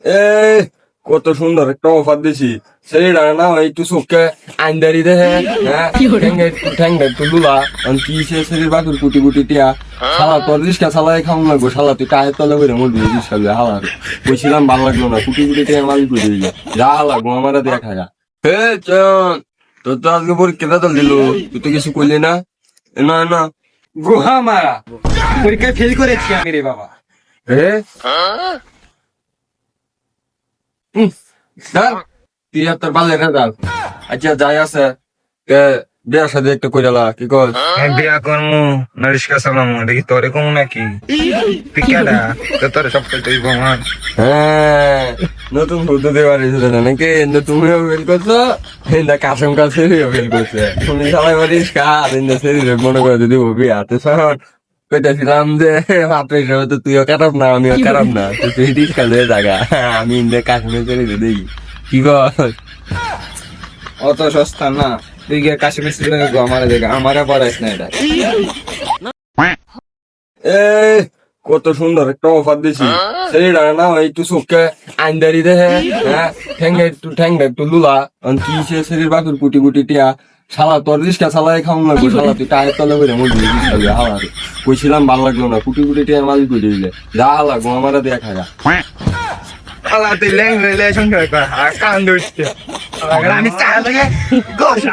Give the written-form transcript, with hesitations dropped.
এই কত সুন্দর একটা অফার দিছি সেইটা না একটু চোখকে আইনদারি দেখে হ্যাঁ ঠ্যাংটা একটু লুলা কি সে শরীর বাকুর কুটি কুটি টিয়া শালা তোর রিস্কা চালাই খাওয়া লাগবো শালা তুই টায়ের তলে করে মরবি রিস্কা হালা বলছিলাম ভালো লাগলো না কুটি কুটি টিয়া মালিক করে দিবি যা লাগবো আমার দেখা যা হে চন তোর তো আজকে পরীক্ষা তো দিল তুই তো কিছু করলি না না না গুহা মারা পরীক্ষায় ফেল করেছি আমি রে বাবা। হে স্যার 73 বালের রেজাল্ট আচ্ছা যাই আছে বিয়ার সাথে একটা কইরালা কি কর আমি বিয়া করমু না রিস্কা চালামু দেখি তোরে কমু নাকি তুই কেডা তোর সব তুই আমার হ্যাঁ নতুন বলতে দেওয়ার নাকি তুমিও ফেল করছো হিন্দা কাসম কাছে ফেল করছে তুমি সবাই মারিস কার হিন্দা শরীরে মনে করে দিব বিয়া তো শহর কইতাছিলাম যে ভাত হিসাবে তো তুইও খারাপ না আমিও খারাপ না তো তুই রিস্কা লয়ে জায়গা আমি হিন্দা কাশ্মীর চলে দেখি কি কর অত সস্তা না তুই গিয়ে কাশ্মীর শ্রীলঙ্কা গো আমার দেখা আমারে পড়াইস না এটা। এই কত সুন্দর একটা অফার দিছি সেইটা না একটু চোখকে আইনদারি দেখে হ্যাঁ ঠ্যাংটা একটু লুলা কি সে শরীর বাকুর কুটি কুটি টিয়া শালা তোর রিস্কা চালাই খাওয়া লাগবো শালা তুই টায়ের তলে করে মরবি রিস্কা হালা কইছিলাম ভালো লাগলো না কুটি কুটি টিয়ার মালিক করে দিবি যা লাগবো আমার দেখা যা আল্লাহ তুই ল্যাং রিলেশন কর কান ধরছে আমি চাই লাগে গোশ